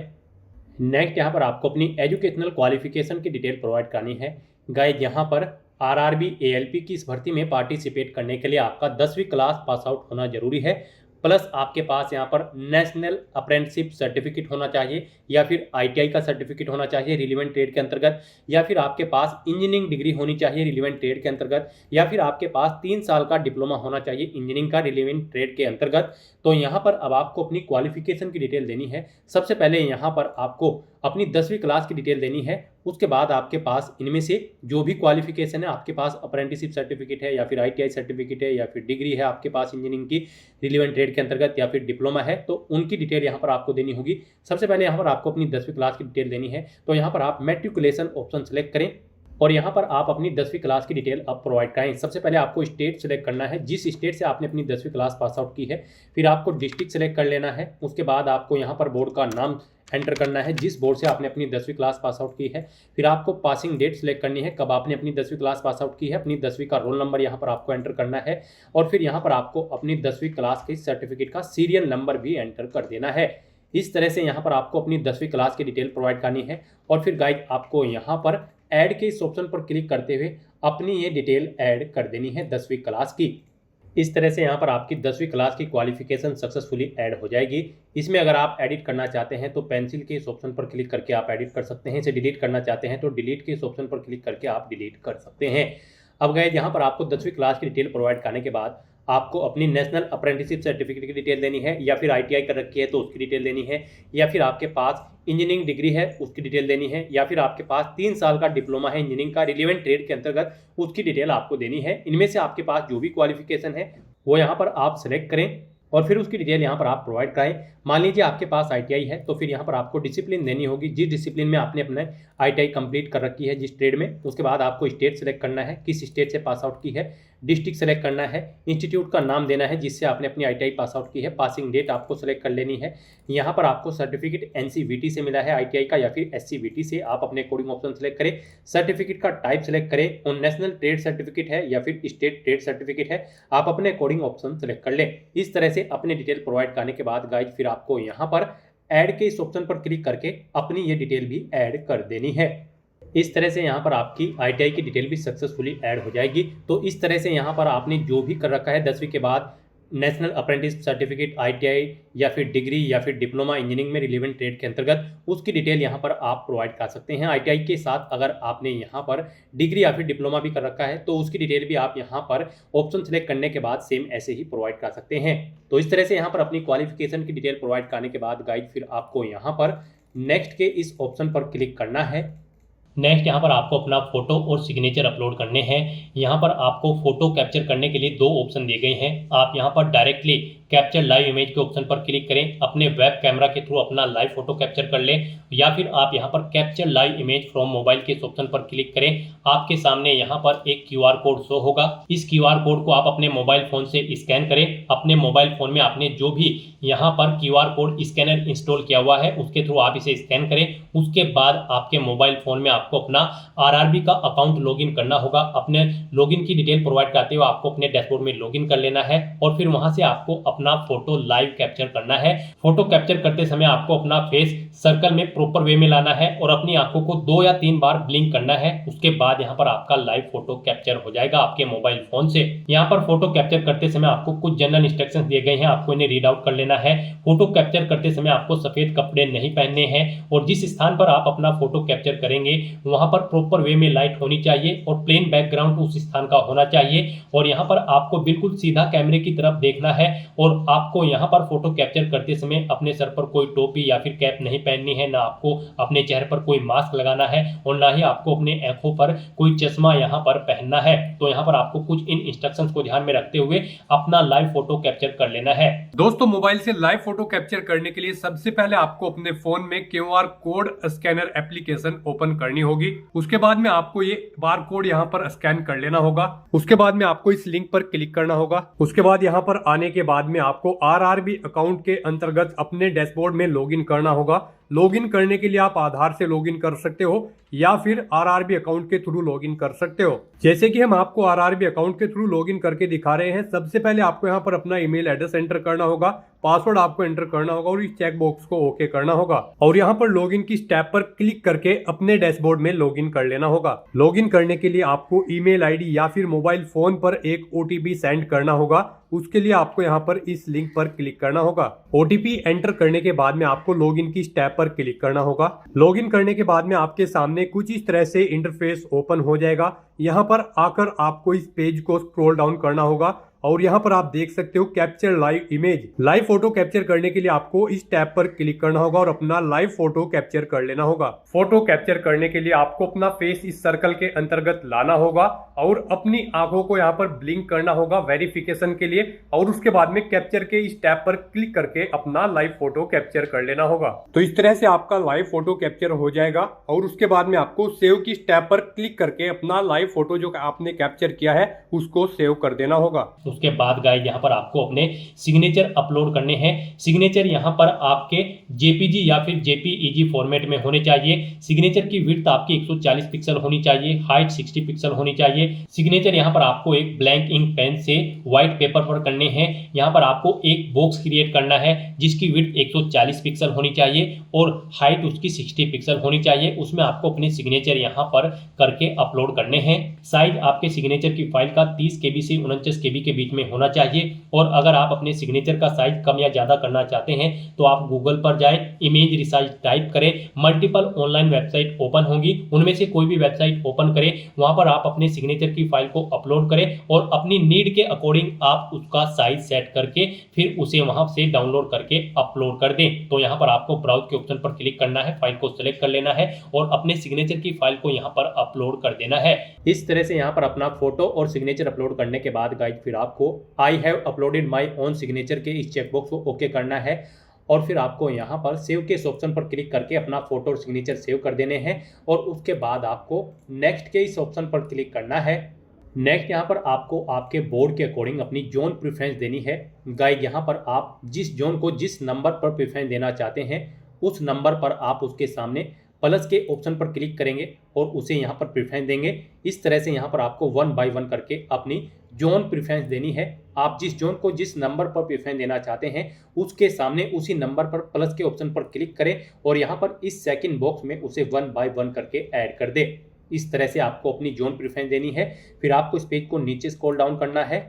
नेक्स्ट यहाँ पर आपको अपनी एजुकेशनल क्वालिफिकेशन की डिटेल प्रोवाइड करनी है। गाइड यहाँ पर RRB ALP की इस भर्ती में पार्टिसिपेट करने के लिए आपका 10वीं क्लास पास आउट होना जरूरी है, प्लस आपके पास यहाँ पर नेशनल अप्रेंटिसशिप सर्टिफिकेट होना चाहिए या फिर ITI का सर्टिफिकेट होना चाहिए रिलीवेंट ट्रेड के अंतर्गत, या फिर आपके पास इंजीनियरिंग डिग्री होनी चाहिए रिलीवेंट ट्रेड के अंतर्गत, या फिर आपके पास 3 साल का डिप्लोमा होना चाहिए इंजीनियरिंग का रिलीवेंट ट्रेड के अंतर्गत। तो यहाँ पर अब आपको अपनी क्वालिफिकेशन की डिटेल देनी है। सबसे पहले यहाँ पर आपको अपनी 10वीं क्लास की डिटेल देनी है। उसके बाद आपके पास इनमें से जो भी क्वालिफिकेशन है, आपके पास अप्रेंटिसशिप सर्टिफिकेट है या फिर ITI सर्टिफिकेट है या फिर डिग्री है आपके पास इंजीनियरिंग की रिलीवेंट ट्रेड के अंतर्गत या फिर डिप्लोमा है, तो उनकी डिटेल यहाँ पर आपको देनी होगी। सबसे पहले यहाँ पर आपको अपनी 10वीं क्लास की डिटेल देनी है। तो यहाँ पर आप मैट्रिकुलेशन ऑप्शन सेलेक्ट करें और यहाँ पर आप अपनी 10वीं क्लास की डिटेल आप प्रोवाइड कराएं। सबसे पहले आपको स्टेट सेलेक्ट करना है जिस स्टेट से आपने अपनी 10वीं क्लास पास आउट की है। फिर आपको डिस्ट्रिक्ट सेलेक्ट कर लेना है। उसके बाद आपको यहाँ पर बोर्ड का नाम एंटर करना है जिस बोर्ड से आपने अपनी 10वीं क्लास पास आउट की है। फिर आपको पासिंग डेट सेलेक्ट करनी है, कब आपने अपनी 10वीं क्लास पास आउट की है। अपनी 10वीं का रोल नंबर यहाँ पर आपको एंटर करना है और फिर यहाँ पर आपको अपनी 10वीं क्लास के सर्टिफिकेट का सीरियल नंबर भी एंटर कर देना है। इस तरह से यहाँ पर आपको अपनी 10वीं क्लास की डिटेल प्रोवाइड करनी है और फिर गाइड आपको यहाँ पर ऐड के इस ऑप्शन पर क्लिक करते हुए अपनी ये डिटेल ऐड कर देनी है 10वीं क्लास की। इस तरह से यहाँ पर आपकी 10वीं क्लास की क्वालिफिकेशन सक्सेसफुली ऐड हो जाएगी। इसमें अगर आप एडिट करना चाहते हैं तो पेंसिल के इस ऑप्शन पर क्लिक करके आप एडिट कर सकते हैं। इसे डिलीट करना चाहते हैं तो डिलीट के इस ऑप्शन पर क्लिक करके आप डिलीट कर सकते हैं। अब गए यहाँ पर आपको 10वीं क्लास की डिटेल प्रोवाइड करने के बाद आपको अपनी नेशनल अप्रेंटिसशिप सर्टिफिकेट की डिटेल देनी है, या फिर ITI कर रखी है तो उसकी डिटेल देनी है, या फिर आपके पास इंजीनियरिंग डिग्री है उसकी डिटेल देनी है, या फिर आपके पास 3 साल का डिप्लोमा है इंजीनियरिंग का रिलीवेंट ट्रेड के अंतर्गत उसकी डिटेल आपको देनी है। इनमें से आपके पास जो भी क्वालिफिकेशन है वो यहाँ पर आप सेलेक्ट करें और फिर उसकी डिटेल यहाँ पर आप प्रोवाइड कराएं। मान लीजिए आपके पास ITI है तो फिर यहाँ पर आपको डिसिप्लिन देनी होगी, जिस डिसिप्लिन में आपने अपने ITI कंप्लीट कर रखी है जिस ट्रेड में। उसके बाद आपको स्टेट सेलेक्ट करना है, किस स्टेट से पास आउट की है। डिस्ट्रिक्ट सेलेक्ट करना है, इंस्टीट्यूट का नाम देना है जिससे आपने अपनी आईटीआई पास आउट की है, पासिंग डेट आपको सेलेक्ट कर लेनी है। यहाँ पर आपको सर्टिफिकेट एनसीवीटी से मिला है आईटीआई का या फिर एससीवीटी से, आप अपने कोडिंग ऑप्शन सेलेक्ट करें। सर्टिफिकेट का टाइप सेलेक्ट करें, और नेशनल ट्रेड सर्टिफिकेट है या फिर स्टेट ट्रेड सर्टिफिकेट है, आप अपने कोडिंग ऑप्शन सेलेक्ट कर लें। इस तरह से अपने डिटेल प्रोवाइड करने के बाद गाइज फिर आपको यहाँ पर ऐड के इस ऑप्शन पर क्लिक करके अपनी ये डिटेल भी ऐड कर देनी है। इस तरह से यहाँ पर आपकी आईटीआई की डिटेल भी सक्सेसफुली ऐड हो जाएगी। तो इस तरह से यहाँ पर आपने जो भी कर रखा है 10वीं के बाद नेशनल अप्रेंटिस सर्टिफिकेट, आईटीआई या फिर डिग्री या फिर डिप्लोमा इंजीनियरिंग में रिलेवेंट ट्रेड के अंतर्गत, उसकी डिटेल यहाँ पर आप प्रोवाइड कर सकते हैं। आईटीआई के साथ अगर आपने यहाँ पर डिग्री या फिर डिप्लोमा भी कर रखा है तो उसकी डिटेल भी आप यहाँ पर ऑप्शन सेलेक्ट करने के बाद सेम ऐसे ही प्रोवाइड कर सकते हैं। तो इस तरह से यहाँ पर अपनी क्वालिफिकेशन की डिटेल प्रोवाइड करने के बाद गाइड फिर आपको यहाँ पर नेक्स्ट के इस ऑप्शन पर क्लिक करना है। नेक्स्ट यहाँ पर आपको अपना फोटो और सिग्नेचर अपलोड करने हैं। यहाँ पर आपको फोटो कैप्चर करने के लिए 2 ऑप्शन दिए गए हैं। आप यहाँ पर डायरेक्टली कैप्चर लाइव इमेज के ऑप्शन पर क्लिक करें, अपने वेब कैमरा के थ्रू अपना लाइव फोटो कैप्चर कर लें, या फिर आप यहाँ पर capture live image from mobile के इस ऑप्शन पर क्लिक करें। आपके सामने यहाँ पर एक क्यूआर कोड शो होगा। इस क्यूआर कोड को आप अपने मोबाइल फोन से स्कैन करें। अपने मोबाइल फोन में आपने जो भी यहाँ पर क्यूआर कोड स्कैनर इंस्टॉल किया हुआ है उसके थ्रू आप इसे स्कैन करें। उसके बाद आपके मोबाइल फोन में आपको अपना आरआरबी का अकाउंट लॉगिन करना होगा। अपने लॉगिन की डिटेल प्रोवाइड करते हुए आपको अपने डैशबोर्ड में लॉगिन कर लेना है और फिर वहां से आपको अपना फोटो लाइव कैप्चर करना है। फोटो कैप्चर करते समय आपको अपना फेस सर्कल में प्रॉपर वे में लाना है और अपनी आंखों को 2 या 3 बार ब्लिंक करना है। उसके बाद यहाँ पर आपका लाइव फोटो कैप्चर हो जाएगा आपके मोबाइल फोन से। यहाँ पर फोटो कैप्चर करते समय आपको कुछ जनरल इंस्ट्रक्शंस दिए गए हैं, आपको इन्हें रीड आउट कर लेना है। फोटो कैप्चर करते समय आपको सफेद कपड़े नहीं पहनने हैं और जिस स्थान पर आप अपना फोटो कैप्चर करेंगे वहां पर प्रॉपर वे में लाइट होनी चाहिए और प्लेन बैकग्राउंड उस स्थान का होना चाहिए। और यहाँ पर आपको बिल्कुल सीधा कैमरे की तरफ देखना है और आपको यहाँ पर फोटो कैप्चर करते समय अपने सर पर कोई टोपी या फिर कैप नहीं पहननी है, ना आपको अपने चेहरे पर कोई मास्क लगाना है और ना ही आपको अपने आंखों पर कोई चश्मा यहाँ पर पहनना है। तो यहाँ पर आपको कुछ इन इंस्ट्रक्शंस को ध्यान में रखते हुए अपना लाइव फोटो कैप्चर कर लेना है। दोस्तों, मोबाइल से लाइव फोटो कैप्चर करने के लिए सबसे पहले आपको अपने फोन में QR code scanner application open करनी होगी। उसके बाद में आपको ये बार कोड यहाँ पर स्कैन कर लेना होगा। उसके बाद में आपको इस लिंक पर क्लिक करना होगा। उसके बाद यहाँ पर आने के बाद में आपको आरआरबी अकाउंट के अंतर्गत अपने डैशबोर्ड में लॉगिन करना होगा। लॉगिन करने के लिए आप आधार से लॉगिन कर सकते हो या फिर आरआरबी अकाउंट के थ्रू लॉगिन कर सकते हो। जैसे कि हम आपको आरआरबी अकाउंट के थ्रू लॉगिन करके दिखा रहे हैं। सबसे पहले आपको यहाँ पर अपना ईमेल एड्रेस एंटर करना होगा, पासवर्ड आपको एंटर करना होगा और इस चेक बॉक्स को ओके करना होगा और यहाँ पर लॉगिन की स्टेप पर क्लिक करके अपने डैशबोर्ड में लॉगिन कर लेना होगा। लॉगिन करने के लिए आपको ईमेल आईडी या फिर मोबाइल फोन पर एक ओटीपी सेंड करना होगा। उसके लिए आपको यहाँ पर इस लिंक पर क्लिक करना होगा। ओटीपी एंटर करने के बाद में आपको लॉगिन की स्टेप पर क्लिक करना होगा। लॉगिन करने के बाद में आपके सामने कुछ इस तरह से इंटरफेस ओपन हो जाएगा। यहाँ पर आकर आपको इस पेज को स्क्रॉल डाउन करना होगा और यहाँ पर आप देख सकते हो capture live image. Live photo capture करने के लिए आपको इस टैब पर क्लिक करना होगा और अपना लाइव फोटो कैप्चर कर लेना होगा। फोटो कैप्चर करने के लिए आपको अपना फेस इस सर्कल के अंतर्गत लाना होगा और अपनी आंखों को यहाँ पर ब्लिंक करना होगा वेरिफिकेशन के लिए और उसके बाद में कैप्चर के इस टैब पर क्लिक करके अपना लाइव फोटो कैप्चर कर लेना होगा। तो इस तरह से आपका लाइव फोटो कैप्चर हो जाएगा और उसके बाद में आपको सेव की टैब पर क्लिक करके अपना लाइव फोटो जो आपने कैप्चर किया है उसको सेव कर देना होगा। उसके बाद गाइस यहाँ पर आपको अपने सिग्नेचर अपलोड करने हैं। सिग्नेचर यहाँ पर आपके जेपीजी या फिर जेपीईजी फॉर्मेट में होने चाहिए। सिग्नेचर की विड्थ आपकी 140 पिक्सल होनी चाहिए, हाइट 60 पिक्सल होनी चाहिए। सिग्नेचर यहाँ पर आपको एक ब्लैंक इंक पेन से व्हाइट पेपर पर करने हैं। यहाँ पर आपको एक बॉक्स क्रिएट करना है जिसकी विड्थ 140 पिक्सल होनी चाहिए और हाइट उसकी 60 पिक्सल होनी चाहिए। उसमें आपको अपने सिग्नेचर यहाँ पर करके अपलोड करने हैं। साइज आपके सिग्नेचर की फाइल का 30 KB से 49 KB के बीच में होना चाहिए और अगर आप अपने सिग्नेचर का साइज कम या ज्यादा करना चाहते हैं तो आप गूगल पर जाएं, इमेज रिसाइज टाइप करें, मल्टीपल ऑनलाइन वेबसाइट ओपन होंगी, उनमें से कोई भी वेबसाइट ओपन करें, वहां पर आप अपने सिग्नेचर की फाइल को अपलोड करें और अपनी नीड के अकॉर्डिंग आप उसका साइज सेट करके फिर उसे वहां से डाउनलोड करके अपलोड कर दें। तो यहाँ पर आपको ब्राउज के ऑप्शन पर क्लिक करना है, फाइल को सिलेक्ट कर लेना है और अपने सिग्नेचर की फाइल को यहाँ पर अपलोड कर देना है। इस तरह से यहाँ पर अपना फोटो और सिग्नेचर अपलोड करने के बाद गाइस फिर आपको I have uploaded my own signature के इस चेकबॉक्स को ओके करना है और फिर आपको यहाँ पर सेव के इस ऑप्शन पर क्लिक करके अपना फोटो और सिग्नेचर सेव कर देने हैं और उसके बाद आपको नेक्स्ट के इस ऑप्शन पर क्लिक करना है। नेक्स्ट यहाँ पर आपको आपके बोर्ड के अकॉर्डिंग अपनी जोन प्रेफरेंस देनी है। गाइड यहाँ पर आप जिस जोन को जिस नंबर पर प्रेफरेंस देना चाहते हैं उस नंबर पर आप उसके सामने प्लस के ऑप्शन पर क्लिक करेंगे और उसे यहाँ पर प्रेफरेंस देंगे। इस तरह से यहाँ पर आपको 1 बाय 1 करके अपनी जोन प्रेफरेंस देनी है। आप जिस जोन को जिस नंबर पर प्रेफरेंस देना चाहते हैं उसके सामने उसी नंबर पर प्लस के ऑप्शन पर क्लिक करें और यहाँ पर इस सेकंड बॉक्स में उसे 1 बाय 1 करके ऐड कर दें। इस तरह से आपको अपनी जोन प्रेफरेंस देनी है। फिर आपको इस पेज को नीचे स्क्रॉल डाउन करना है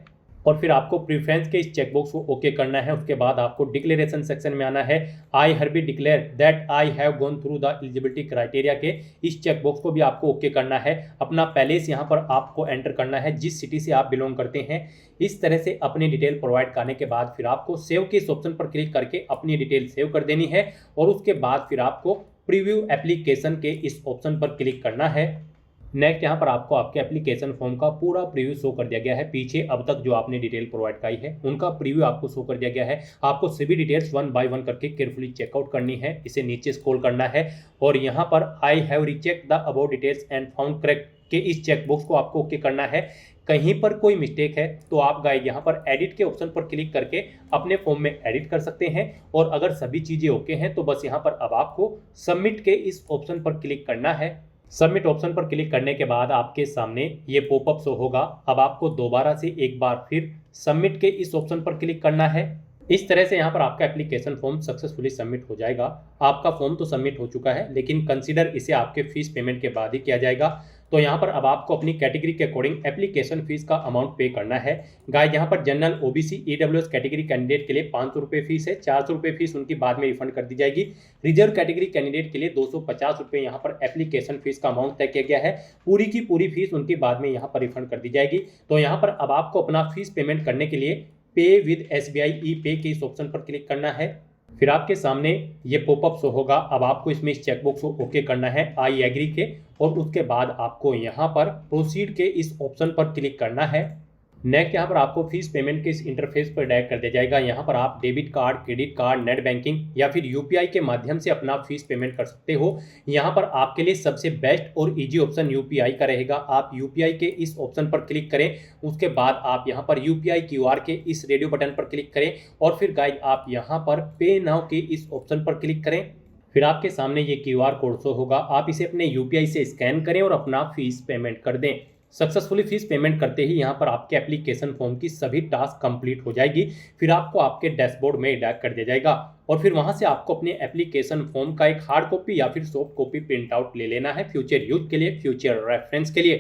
और फिर आपको प्रेफरेंस के इस चेकबॉक्स को ओके करना है। उसके बाद आपको डिक्लेरेशन सेक्शन में आना है। I hereby declare that I have gone through the eligibility criteria के इस चेकबॉक्स को भी आपको ओके करना है। अपना पैलेस यहाँ पर आपको एंटर करना है जिस सिटी से आप बिलोंग करते हैं। इस तरह से अपनी डिटेल प्रोवाइड करने के बाद फिर आपको सेव के इस ऑप्शन पर क्लिक करके अपनी डिटेल सेव कर देनी है और उसके बाद फिर आपको प्रीव्यू एप्लीकेशन के इस ऑप्शन पर क्लिक करना है। नेक्स्ट यहाँ पर आपको आपके एप्लीकेशन फॉर्म का पूरा प्रीव्यू शो कर दिया गया है। पीछे अब तक जो आपने डिटेल प्रोवाइड कराई है उनका प्रीव्यू आपको शो कर दिया गया है। आपको सभी डिटेल्स 1 बाय 1 करके केयरफुली चेकआउट करनी है। इसे नीचे स्क्रॉल करना है और यहाँ पर I have recheck the about details and found correct के इस चेकबॉक्स को आपको ओके करना है। कहीं पर कोई मिस्टेक है तो आप गाइड यहाँ पर एडिट के ऑप्शन पर क्लिक करके अपने फॉर्म में एडिट कर सकते हैं और अगर सभी चीज़ें ओके हैं तो बस यहाँ पर अब आपको सबमिट के इस ऑप्शन पर क्लिक करना है। सबमिट ऑप्शन पर क्लिक करने के बाद आपके सामने ये पॉपअप शो होगा। अब आपको दोबारा से एक बार फिर सबमिट के इस ऑप्शन पर क्लिक करना है। इस तरह से यहाँ पर आपका एप्लीकेशन फॉर्म सक्सेसफुली सबमिट हो जाएगा। आपका फॉर्म तो सबमिट हो चुका है लेकिन कंसीडर इसे आपके फीस पेमेंट के बाद ही किया जाएगा। तो यहाँ पर अब आपको अपनी कैटेगरी के अकॉर्डिंग एप्लीकेशन फीस का अमाउंट पे करना है। गाइस यहाँ पर general OBC EWS category candidate के लिए 500 रुपये फीस है। 400 रुपये फीस उनकी बाद में रिफंड कर दी जाएगी। रिजर्व कैटेगरी कैंडिडेट के लिए 250 रुपये यहाँ पर एप्लीकेशन फीस का अमाउंट तय किया गया है। पूरी की पूरी फीस उनकी बाद में यहाँ पर रिफंड कर दी जाएगी। तो यहाँ पर अब आपको अपना फीस पेमेंट करने के लिए पे विद SBI ई पे के इस ऑप्शन पर क्लिक करना है। फिर आपके सामने ये पॉपअप शो होगा। अब आपको इसमें इस चेकबॉक्स को ओके करना है आई एग्री के और उसके बाद आपको यहाँ पर प्रोसीड के इस ऑप्शन पर क्लिक करना है। नेक्स्ट यहाँ पर आपको फीस पेमेंट के इस इंटरफेस पर डायरेक्ट कर दिया जाएगा। यहाँ पर आप debit card, credit card, net banking या फिर UPI के माध्यम से अपना फीस पेमेंट कर सकते हो। यहाँ पर आपके लिए सबसे बेस्ट और इजी ऑप्शन UPI का रहेगा। आप UPI के इस ऑप्शन पर क्लिक करें। उसके बाद आप यहाँ पर UPI QR के इस रेडियो बटन पर क्लिक करें और फिर गाइस आप यहाँ पर पे नाउ के इस ऑप्शन पर क्लिक करें। फिर आपके सामने ये QR कोड शो होगा। आप इसे अपने UPI से स्कैन करें और अपना फीस पेमेंट कर दें। सक्सेसफुली फीस पेमेंट करते ही यहाँ पर आपके एप्लीकेशन फॉर्म की सभी टास्क कंप्लीट हो जाएगी। फिर आपको आपके डैशबोर्ड में डायरेक्ट कर दिया जाएगा और फिर वहाँ से आपको अपने एप्लीकेशन फॉर्म का एक हार्ड कॉपी या फिर सॉफ्ट कॉपी प्रिंट आउट ले लेना है फ्यूचर यूज के लिए, फ्यूचर रेफरेंस के लिए।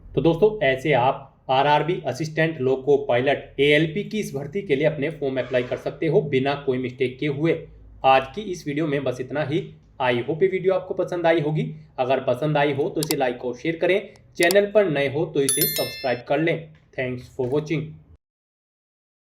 तो दोस्तों ऐसे आप RRB assistant loco pilot ALP की इस भर्ती के लिए अपने फॉर्म अप्लाई कर सकते हो बिना कोई मिस्टेक किए हुए। आज की इस वीडियो में बस इतना ही। आई होप ये वीडियो आपको पसंद आई होगी। अगर पसंद आई हो तो इसे लाइक और शेयर करें। चैनल पर नए हो तो इसे सब्सक्राइब कर लें। Thanks for watching.